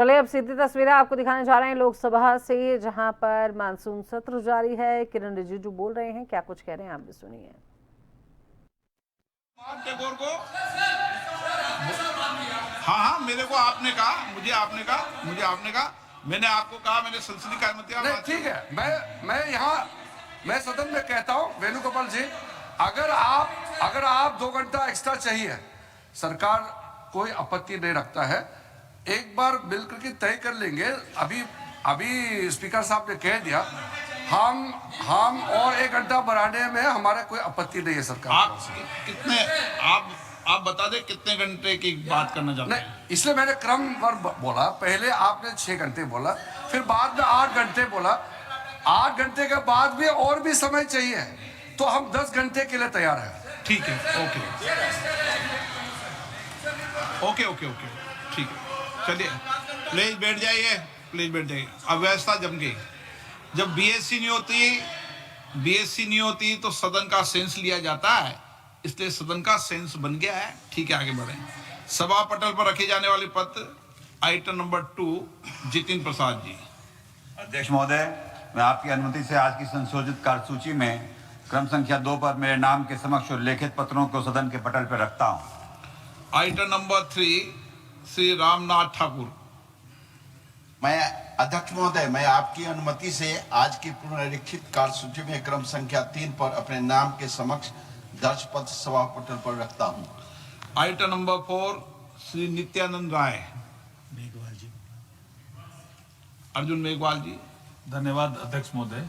चलिए अब सीधी तस्वीरें आपको दिखाने जा रहे हैं लोकसभा से, जहां पर मानसून सत्र जारी है। किरण रिजिजू बोल रहे हैं, क्या कुछ कह रहे हैं आप भी सुनिए। टेगोर को हाँ, मेरे को आपने कहा, मुझे आपने कहा, मैंने आपको कहा, मैंने संसदीय कार्य ठीक है। मैं सदन में कहता हूं, वेणुगोपाल जी, अगर आप 2 घंटा एक्स्ट्रा चाहिए, सरकार कोई आपत्ति नहीं रखता है। एक बार मिलकर के तय कर लेंगे। अभी स्पीकर साहब ने कह दिया, हम और 1 घंटा बढ़ाने में हमारे कोई आपत्ति नहीं है सरकार। आप बता दें कितने घंटे की बात करना चाहते हैं? नहीं, इसलिए मैंने क्रमवार बोला। पहले आपने 6 घंटे बोला, फिर बाद में 8 घंटे बोला। 8 घंटे के बाद भी और भी समय चाहिए तो हम 10 घंटे के लिए तैयार हैं। ठीक है, ओके, ठीक है। चलिए, प्लीज बैठ जाइए। अब व्यवस्था जम गई। जब बीएससी नहीं होती तो सदन का सेंस लिया जाता है, इसलिए सदन का सेंस बन गया है। ठीक है, आगे बढ़े। सभा पटल पर रखे जाने वाले पत्र, आइटम नंबर 2, जितिन प्रसाद जी। अध्यक्ष महोदय, मैं आपकी अनुमति से आज की संशोधित कार्यसूची में क्रम संख्या 2 पर मेरे नाम के समक्ष उल्लेखित पत्रों को सदन के पटल पर रखता हूं। Item number 3, Shri Ramnath Thakur. मैं अध्यक्ष महोदय, मैं आपकी अनुमति से आज की पुनरीक्षित कार्यसूची में क्रम संख्या 3 पर अपने नाम के समक्ष दर्ज पत्र सभा पटल पर रखता हूं। Item number 4, Shri Nityanand Rai. मेघवाल जी। अर्जुन मेघवाल जी। धन्यवाद अध्यक्ष महोदय,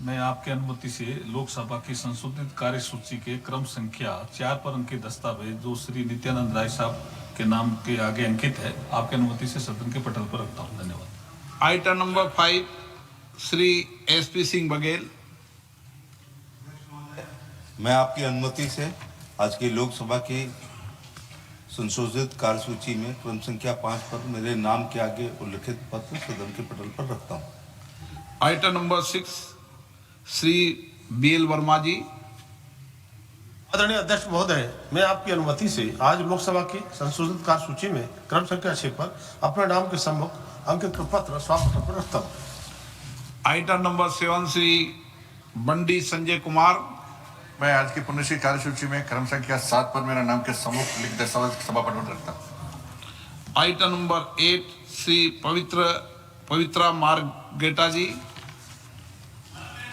मैं आपकी अनुमति से लोकसभा की संशोधित कार्यसूची के क्रम संख्या 4 पर अंकित दस्तावेज, जो श्री नित्यानंद राय साहब के नाम के आगे अंकित है, आपकी अनुमति से सदन के पटल पर रखता हूं। धन्यवाद। Item number 5, Shri SP Singh Baghel. मैं आपकी अनुमति से आज की लोकसभा की संशोधित कार्यसूची में क्रम संख्या 5 पर मेरे नाम के आगे उल्लिखित पत्र सदन के पटल पर रखता हूं। Item number 6, Shri B L Verma ji. आदरणीय अध्यक्ष महोदय, मैं आपकी अनुमति से आज लोकसभा की संशोधित कार्यसूची में क्रम संख्या 6 पर अपने नाम के सम्मुख अंकित पत्र सभा पटल पर रखता हूं। Item number 7, Shri Bandi Sanjay Kumar. मैं आज की पुनरीक्षित कार्यसूची में क्रम संख्या 7 पर मेरा नाम के सम्मुख लिखित दस्तावेज सभा पटल पर रखता हूं। Item number 8, Shri Pabitra Margherita ji.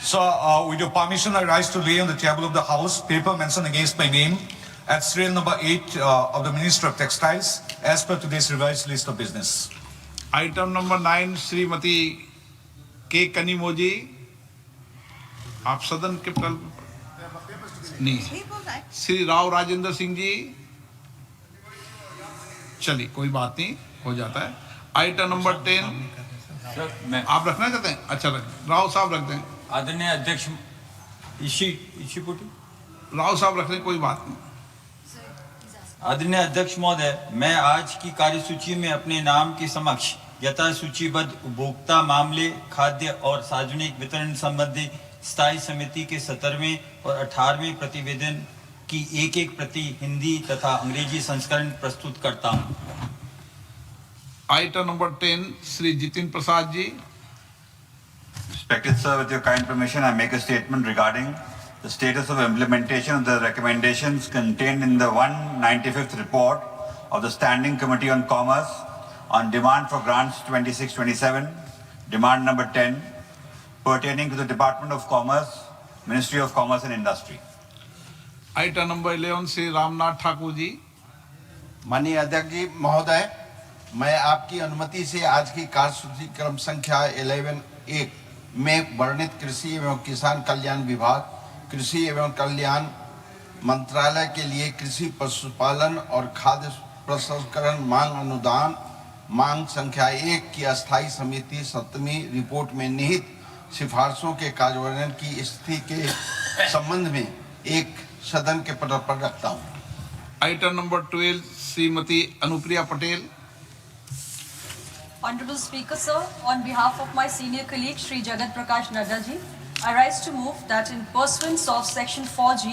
So, with your permission, I rise to lay on the table of the House paper mentioned against my name at serial number 8 of the Minister of Textiles as per today's revised list of business. Item number 9, Shrimati के कनीमोजी। आप सदन के पटल नहीं। श्री राव राजेंद्र सिंह जी। चलिए, कोई बात नहीं, हो जाता है। आइटम नंबर 10, आप रखना चाहते हैं? अच्छा, राव साहब रख दें। आदरणीय अध्यक्ष राव साहब रख दें, कोई बात नहीं। आदरणीय अध्यक्ष महोदय, मैं आज की कार्यसूची में अपने नाम के समक्ष यथा सूचीबद्ध उपभोक्ता मामले, खाद्य और सार्वजनिक वितरण संबंधी स्थायी समिति के 17वें और 18वें प्रतिवेदन की एक प्रति हिंदी तथा अंग्रेजी संस्करण प्रस्तुत करता हूं। Item number 10, Shri Jitin Prasada ji. Respected sir, with your kind permission, I make a statement regarding the status of implementation of the recommendations contained in the 195th report of the Standing Committee on Commerce on demand for grants 26-27, demand number 10, pertaining to the Department of Commerce, Ministry of Commerce and Industry. Item number 11, Shri Ramnath Thakur ji. माननीय अध्यक्ष जी महोदय, मैं आपकी अनुमति से आज की कार्यसूची क्रम संख्या 11(1) में वर्णित कृषि एवं किसान कल्याण विभाग, कृषि एवं कल्याण मंत्रालय के लिए कृषि पशुपालन और खाद्य प्रसंस्करण मांग अनुदान मांग संख्या 1 की अस्थायी समिति 7वीं रिपोर्ट में निहित सिफारिशों के कार्यान्वयन की स्थिति के संबंध में एक सदन के पटल पर रखता हूं। Item number 12, Shrimati Anupriya Patel. Honorable Speaker, sir, on behalf of my senior colleague Shri Jagat Prakash Nadda ji, I rise to move that in pursuance of Section 4G,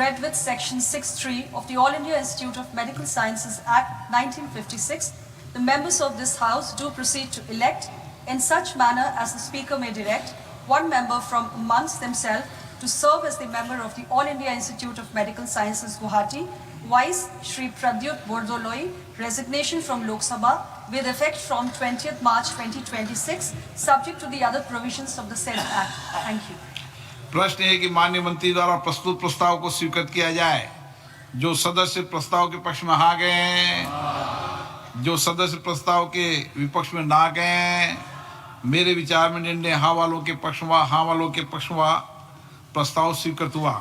read with Section 6(3) of the All India Institute of Medical Sciences Act 1956, the members of this House do proceed to elect in such manner as the Speaker may direct one member from amongst themselves to serve as the member of the All India Institute of Medical Sciences, Guwahati, Vice Shri Pradyut Bordoloi, resignation from Lok Sabha with effect from 20th March 2026, subject to the other provisions of the said Act. Thank you. प्रश्न है कि माननीय मंत्री द्वारा प्रस्तुत प्रस्ताव को स्वीकृत किया जाए। जो सदस्य प्रस्ताव के पक्ष में आ गए हैं, जो सदस्य प्रस्ताव के विपक्ष में ना गए हैं, मेरे विचार में निर्णय हाँ वालों के पक्ष में, हाँ वालों के पक्ष में प्रस्ताव स्वीकृत हुआ।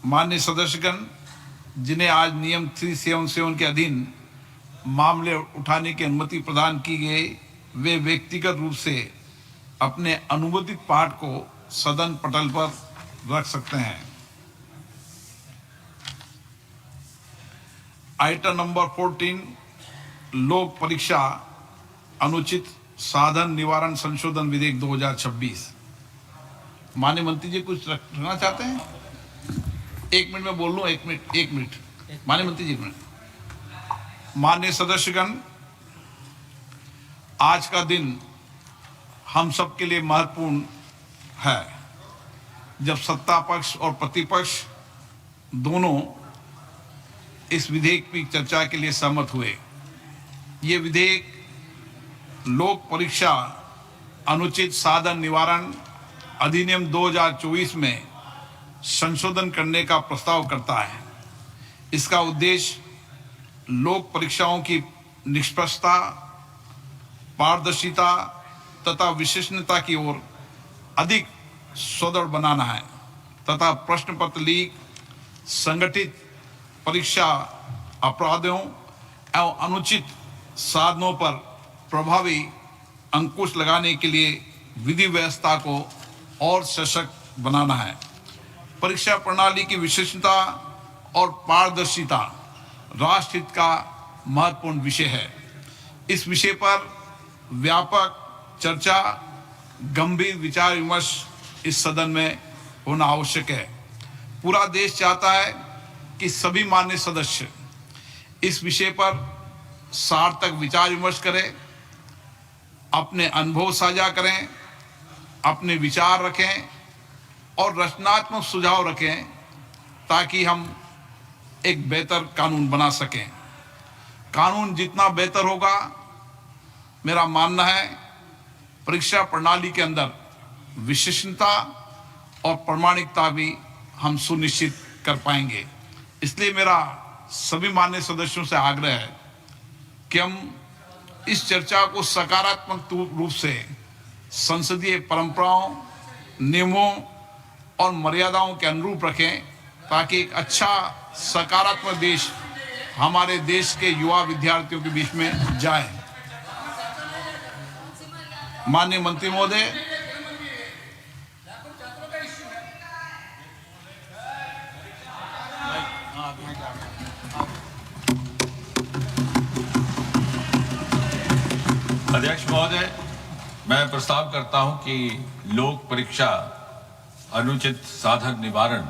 माननीय सदस्यगण, जिन्हें आज नियम 377 के अधीन मामले उठाने की अनुमति प्रदान की गई, वे व्यक्तिगत रूप से अपने अनुमोदित पाठ को सदन पटल पर रख सकते हैं। आइटम नंबर 14, लोक परीक्षा अनुचित साधन निवारण संशोधन विधेयक 2026। माननीय मंत्री जी कुछ रखना चाहते हैं? 1 मिनट में बोल लूं, 1 मिनट। माननीय मंत्री जी, 1 मिनट। माननीय सदस्यगण, आज का दिन हम सब के लिए महत्वपूर्ण है, जब सत्ता पक्ष और प्रतिपक्ष दोनों इस विधेयक की चर्चा के लिए सहमत हुए। ये विधेयक लोक परीक्षा अनुचित साधन निवारण अधिनियम 2024 में संशोधन करने का प्रस्ताव करता है। इसका उद्देश्य लोक परीक्षाओं की निष्पक्षता, पारदर्शिता तथा विश्वसनीयता की ओर अधिक सुदृढ़ बनाना है तथा प्रश्न पत्र लीक, संगठित परीक्षा अपराधों एवं अनुचित साधनों पर प्रभावी अंकुश लगाने के लिए विधि व्यवस्था को और सशक्त बनाना है। परीक्षा प्रणाली की विश्वसनीयता और पारदर्शिता राष्ट्रहित का महत्वपूर्ण विषय है। इस विषय पर व्यापक चर्चा, गंभीर विचार विमर्श इस सदन में होना आवश्यक है। पूरा देश चाहता है कि सभी माननीय सदस्य इस विषय पर सार्थक विचार विमर्श करें, अपने अनुभव साझा करें, अपने विचार रखें और रचनात्मक सुझाव रखें, ताकि हम एक बेहतर कानून बना सकें। कानून जितना बेहतर होगा, मेरा मानना है परीक्षा प्रणाली के अंदर विश्वसनीयता और प्रामाणिकता भी हम सुनिश्चित कर पाएंगे। इसलिए मेरा सभी माननीय सदस्यों से आग्रह है कि हम इस चर्चा को सकारात्मक रूप से संसदीय परंपराओं, नियमों और मर्यादाओं के अनुरूप रखें, ताकि एक अच्छा सकारात्मक देश हमारे देश के युवा विद्यार्थियों के बीच में जाए। माननीय मंत्री महोदय, अध्यक्ष महोदय, मैं प्रस्ताव करता हूं कि लोक परीक्षा अनुचित साधन निवारण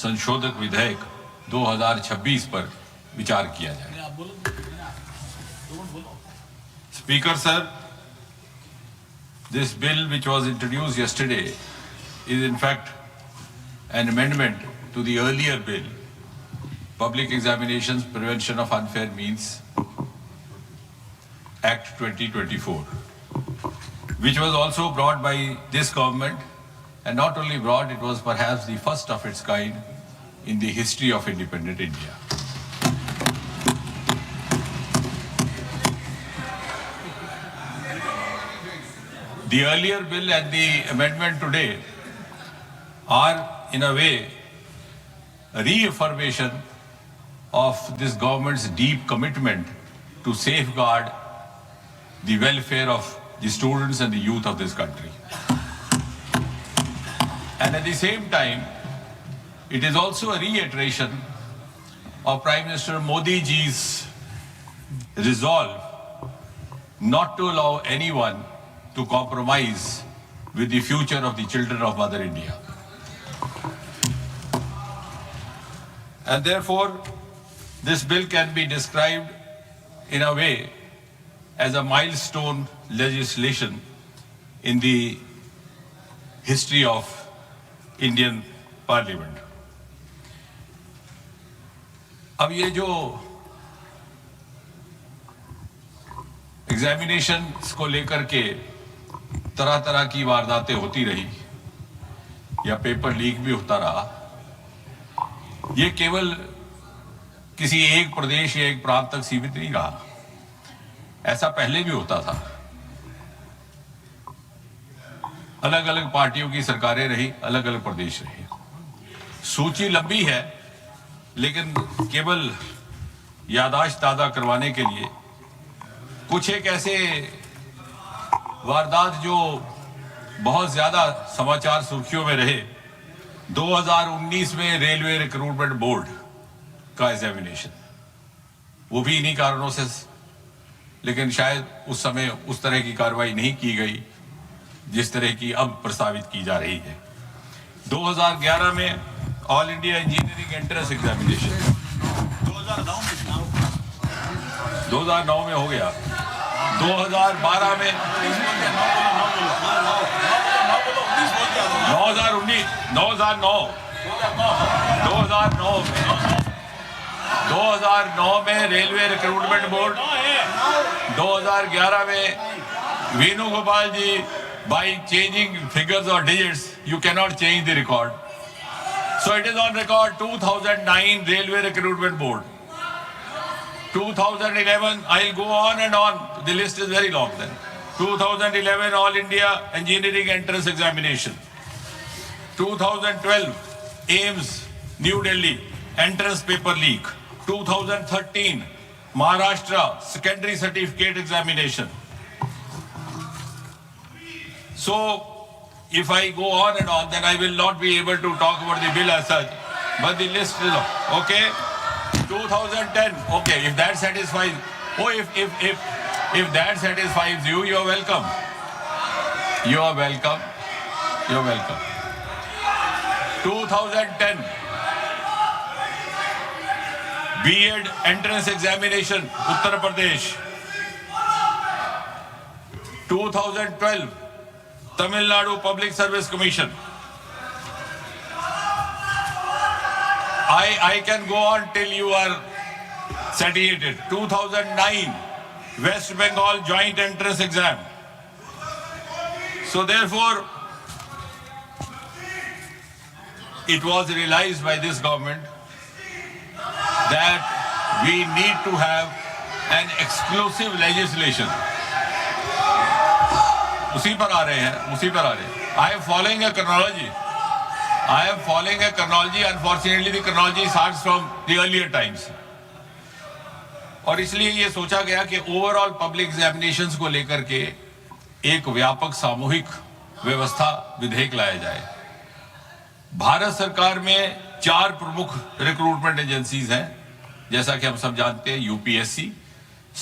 संशोधक विधेयक 2026 पर विचार किया जाए। Speaker sir, this bill which was introduced yesterday is in fact an amendment to the earlier bill, Public Examinations Prevention of Unfair Means Act 2024, which was also brought by this government, and not only brought, it was perhaps the first of its kind in the history of independent India. The earlier bill and the amendment today are, in a way, a reaffirmation of this government's deep commitment to safeguard the welfare of the students and the youth of this country. And at the same time, it is also a reiteration of Prime Minister Modi ji's resolve not to allow anyone to compromise with the future of the children of Mother India. And therefore, this bill can be described in a way, as a milestone legislation in the history of Indian Parliament. अब ये जो examinations को लेकर के तरह तरह की वारदातें होती रही या पेपर लीक भी होता रहा, ये केवल किसी एक प्रदेश या एक प्रांत तक सीमित नहीं रहा। ऐसा पहले भी होता था। अलग अलग पार्टियों की सरकारें रही, अलग अलग प्रदेश रहे। सूची लंबी है, लेकिन केवल याददाश्त ताज़ा करवाने के लिए कुछ एक ऐसे वारदात जो बहुत ज्यादा समाचार सुर्खियों में रहे। 2019 में रेलवे रिक्रूटमेंट बोर्ड का एग्जामिनेशन, वो भी इन्हीं कारणों से, लेकिन शायद उस समय उस तरह की कार्रवाई नहीं की गई जिस तरह की अब प्रस्तावित की जा रही है। 2011 में all India engineering entrance examination 2009 में हो गया। 2012 में 2009 में रेलवे रिक्रूटमेंट बोर्ड, 2011 में वेणुगोपाल जी, by changing figures or digits you cannot change the record, so it is on record 2009 railway recruitment board, 2011 I'll go on and on, the list is very long then, 2011 all India engineering entrance examination, 2012 AIMS New Delhi entrance paper leak, 2013 Maharashtra secondary certificate examination. So, if I go on and on, then I will not be able to talk about the bill as such. But the list is okay. 2010. Okay, if that satisfies. Oh, if that satisfies you, you are welcome. You are welcome. You are welcome. 2010. B.Ed entrance examination, Uttar Pradesh. 2012. Tamil Nadu Public Service Commission. I can go on till you are satiated. 2009 West Bengal Joint Entrance Exam. So therefore, it was realized by this government that we need to have an exclusive legislation. उसी पर आ रहे हैं। I am following a chronology. Unfortunately, the chronology starts from the earlier times. और इसलिए ये सोचा गया कि ओवरऑल पब्लिक एग्जामिनेशंस को लेकर के एक व्यापक सामूहिक व्यवस्था विधेयक लाया जाए। भारत सरकार में 4 प्रमुख रिक्रूटमेंट एजेंसीज हैं, जैसा कि हम सब जानते हैं, UPSC,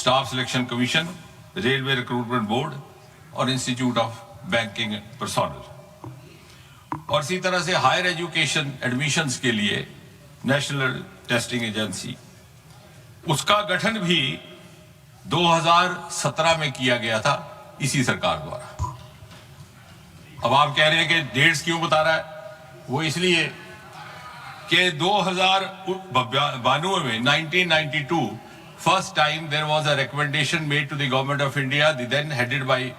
staff selection commission, railway recruitment board और इंस्टीट्यूट ऑफ बैंकिंग पर्सोनल। और इसी तरह से हायर एजुकेशन एडमिशंस के लिए नेशनल टेस्टिंग एजेंसी, उसका गठन भी 2017 में किया गया था इसी सरकार द्वारा। अब आप कह रहे हैं कि डेट्स क्यों बता रहा है? वो इसलिए कि 2092 में 1992 first time there was a recommendation made to the government of India, then headed by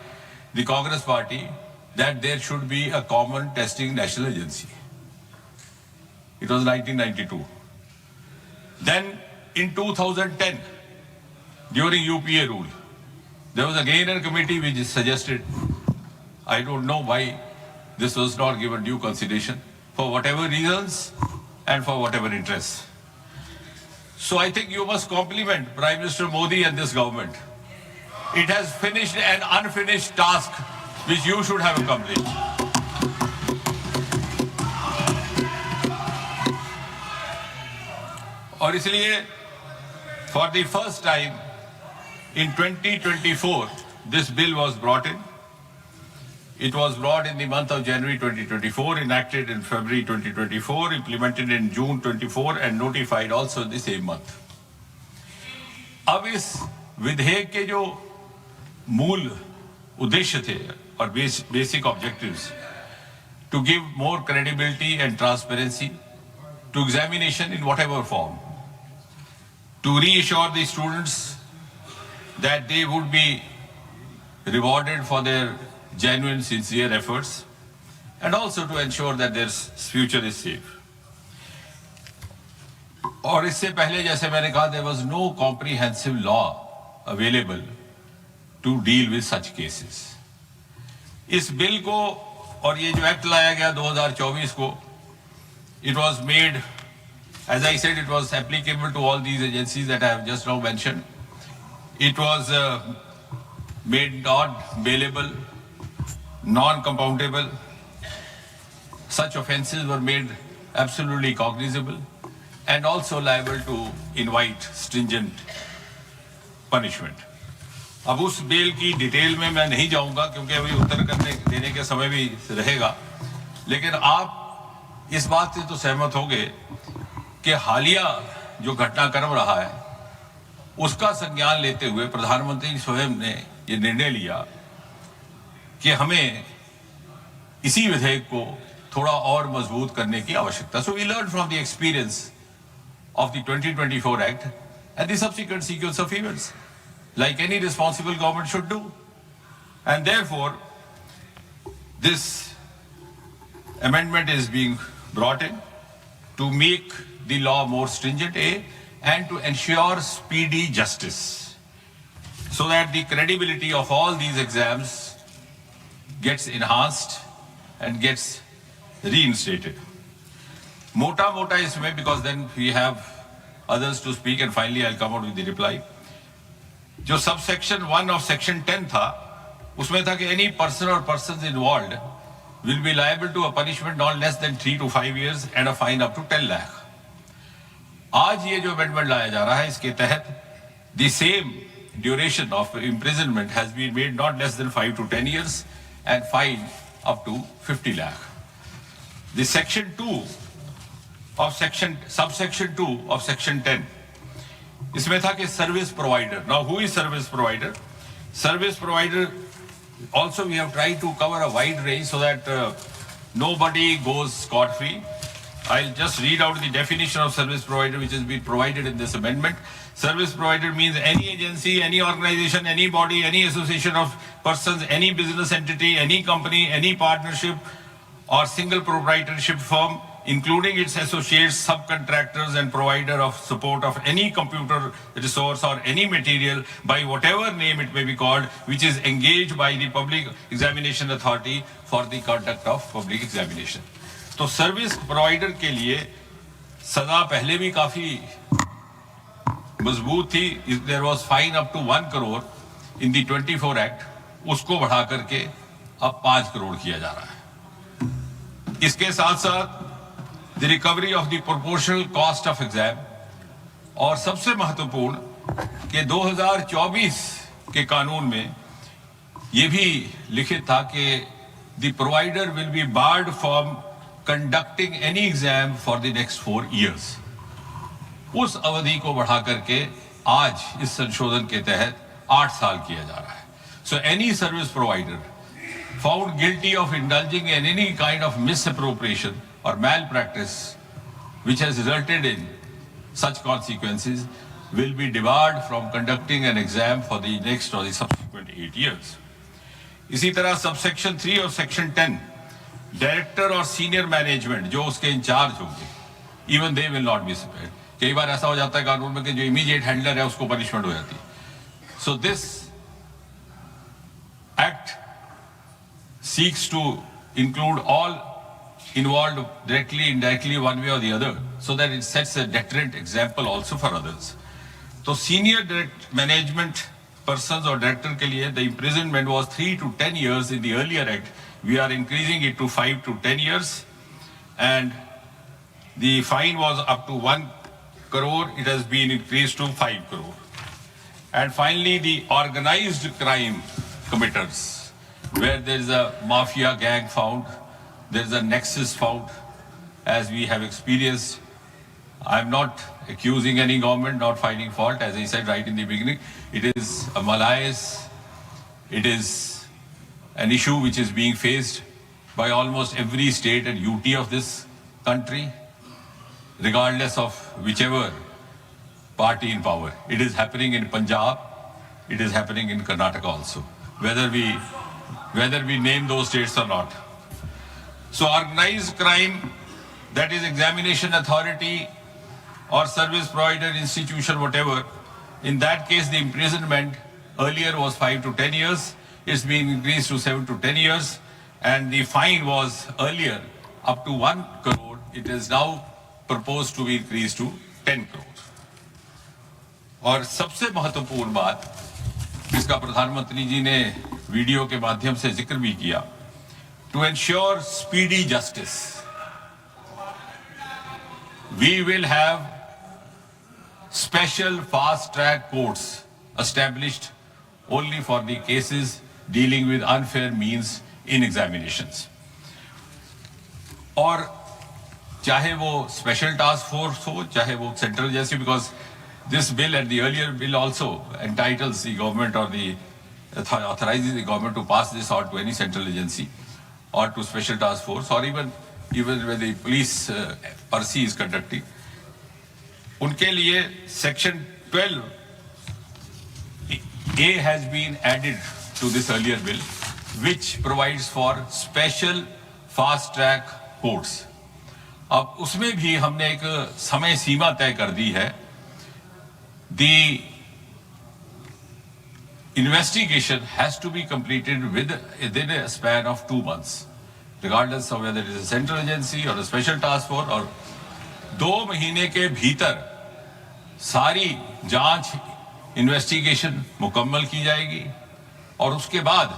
the Congress party, that there should be a common testing national agency. It was 1992. Then in 2010, during UPA rule, there was again a committee which suggested, I don't know why this was not given due consideration, for whatever reasons and for whatever interests. So I think you must compliment Prime Minister Modi and this government. It has finished an unfinished task which you should have accomplished. और इसलिए for the first time in 2024 this bill was brought in. It was brought in the month of January 2024, enacted in February 2024, implemented in June 24 and notified also in the same month. अब इस विधेयक के जो मूल उद्देश्य थे और basic objectives, to give more credibility and transparency to examination in whatever form, to reassure the students that they would be rewarded for their genuine, sincere efforts, and also to ensure that their future is safe. और इससे पहले जैसे मैंने कहा, there was no comprehensive law available to deal with such cases. इस bill को और ये जो एक्ट लाया गया 2024 को, it was made, as I said, it was applicable to all these agencies that I have just now mentioned. It was made not bailable, non-compoundable. Such offences were made absolutely cognizable and also liable to invite stringent punishment. अब उस bill की detail में मैं नहीं जाऊंगा क्योंकि अभी उत्तर देने के समय भी रहेगा, लेकिन आप इस बात से तो सहमत होंगे कि हालिया जो घटनाक्रम रहा है उसका संज्ञान लेते हुए प्रधानमंत्री स्वयं ने ये निर्णय लिया कि हमें इसी विधेयक को थोड़ा और मजबूत करने की आवश्यकता. So we learned from the experience of the 2024 Act and the subsequent sequence of events, like any responsible government should do. And therefore, this amendment is being brought in to make the law more stringent, and to ensure speedy justice, so that the credibility of all these exams gets enhanced and gets reinstated. Mota isme, because then we have others to speak, and finally I'll come out with the reply. जो subsection 1 of section 10 था, उसमें था कि any person or persons involved will be liable to a punishment not less than 3 to 5 years and a fine up to 10 lakh. आज ये जो amendment लाया जा रहा है, इसके तहत the same duration of imprisonment has been made not less than 5 to 10 years and fine up to 50 lakh. The section 2 of subsection 2 of section 10, इसमें था कि service provider. Now who is service provider? Service provider also we have tried to cover a wide range so that nobody goes scot-free. I'll just read out the definition of service provider which has been provided in this amendment. Service provider means any agency, any organization, any body, any association of persons, any business entity, any company, any partnership or single proprietorship firm, including its associates, subcontractors and provider of support of any computer resource or any material by whatever name it may be called, which is engaged by the Public Examination Authority for the conduct of public examination. तो service provider के लिए सजा पहले भी काफी मजबूत थी. There was fine up to 1 crore in the 24 act, उसको बढ़ा करके अब 5 करोड़ किया जा रहा है. इसके साथ साथ the recovery of the proportional cost of exam, और सबसे महत्वपूर्ण कि 2024 के कानून में यह भी लिखित था कि the provider will be board from conducting any exam for the next 4 years. उस अवधि को बढ़ा करके आज इस संशोधन के तहत 8 साल किया जा रहा है. So any service provider found guilty of indulging in any kind of misappropriation or malpractice which has resulted in such consequences will be debarred from conducting an exam for the next or the subsequent 8 years. इसी तरह subsection 3 of section 10, director और senior management जो उसके in charge होंगे, even they will not be spared. कई बार ऐसा हो जाता है कानून में कि जो इमीडिएट हैंडलर है उसको पनिशमेंट हो जाती है. So this act seeks to include all involved directly, indirectly, one way or the other, so that it sets a deterrent example also for others. So senior direct management persons or director के लिए the imprisonment was 3 to 10 years in the earlier act. We are increasing it to 5 to 10 years, and the fine was up to 1 crore. It has been increased to 5 crore. And finally, the organized crime committers, where there is a mafia gang found, there is a nexus found, as we have experienced. I am not accusing any government, not finding fault. As I said right in the beginning, it is a malaise. It is an issue which is being faced by almost every state and UT of this country, regardless of whichever party in power. It is happening in Punjab. It is happening in Karnataka also, whether we name those states or not. So organized crime, that is examination authority or service provider institution, whatever, in that case the imprisonment earlier was 5 to 10 years. It's been increased to 7 to 10 years, and the fine was earlier up to 1 crore. It is now proposed to be increased to 10 crore. और सबसे महत्वपूर्ण बात, जिसका प्रधानमंत्री जी ने video के माध्यम से जिक्र भी किया, to ensure speedy justice, we will have special fast-track courts established only for the cases dealing with unfair means in examinations. और चाहे वो special task force हो, चाहे वो central agency, because this bill and the earlier bill also entitles the government or the authorizes the government to pass this out to any central agency or to special task force, or even when the police RC is conducting. उनके लिए section 12A has been added to this earlier bill, which provides for special fast track courts. अब उसमें भी हमने एक समय सीमा तय कर दी है. The investigation has to be completed within a span of 2 months, regardless of whether it is a central agency or a special task force. और 2 महीने के भीतर सारी जांच इन्वेस्टिगेशन मुकम्मल की जाएगी, और उसके बाद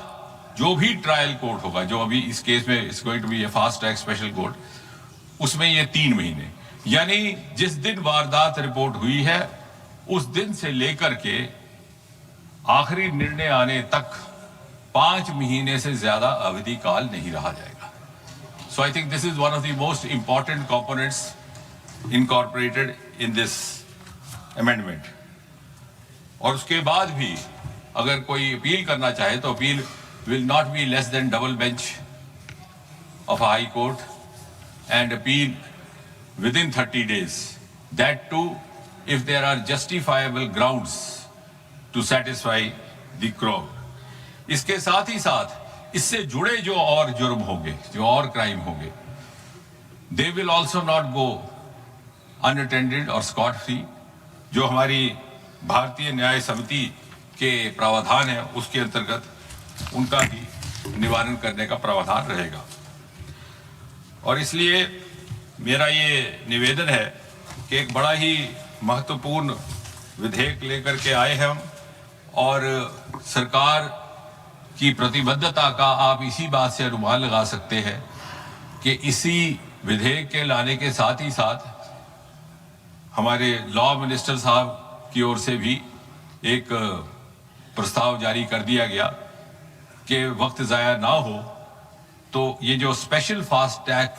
जो भी ट्रायल कोर्ट होगा, जो अभी इस केस में is going to be a fast track special court, उसमें ये 3 महीने, यानी जिस दिन वारदात रिपोर्ट हुई है उस दिन से लेकर के आखिरी निर्णय आने तक 5 महीने से ज्यादा अवधि काल नहीं रहा जाएगा. So I think this is one of the most important components incorporated in this amendment. और उसके बाद भी अगर कोई अपील करना चाहे तो appeal will not be less than double bench of a high court, and appeal within 30 days. That too, if there are justifiable grounds to satisfy the crime. इसके साथ ही साथ इससे जुड़े जो और जुर्म होंगे, जो और क्राइम होंगे, they will also not go unattended or scot free. जो हमारी भारतीय न्याय समिति के प्रावधान है उसके अंतर्गत उनका भी निवारण करने का प्रावधान रहेगा. और इसलिए मेरा ये निवेदन है कि एक बड़ा ही महत्वपूर्ण विधेयक लेकर के आए हैं हम, और सरकार की प्रतिबद्धता का आप इसी बात से अनुमान लगा सकते हैं कि इसी विधेयक के लाने के साथ ही साथ हमारे लॉ मिनिस्टर साहब की ओर से भी एक प्रस्ताव जारी कर दिया गया कि वक्त ज़ाया ना हो तो ये जो स्पेशल फास्ट ट्रैक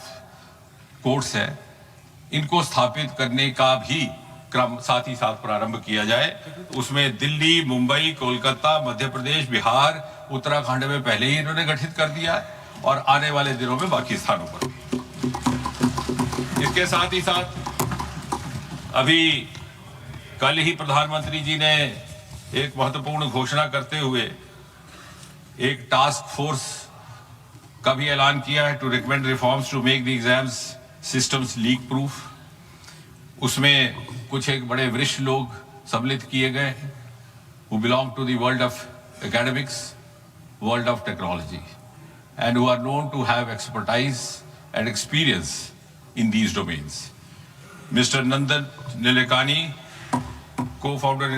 कोर्ट्स है इनको स्थापित करने का भी क्रम साथ ही साथ प्रारंभ किया जाए. उसमें दिल्ली, मुंबई, कोलकाता, मध्य प्रदेश, बिहार, उत्तराखंड में पहले ही इन्होंने गठित कर दिया है और आने वाले दिनों में बाकी स्थानों पर. इसके साथ ही साथ अभी कल ही प्रधानमंत्री जी ने एक महत्वपूर्ण घोषणा करते हुए एक टास्क फोर्स का भी ऐलान किया है to recommend reforms to make the exams systems leak proof. उसमें कुछ एक बड़े वरिष्ठ लोग सम्मिलित किए गए हैं who belong to the world of academics, world of technology, and who are known to have expertise and experience in these domains. Mr. Nandan Nilekani, co-founder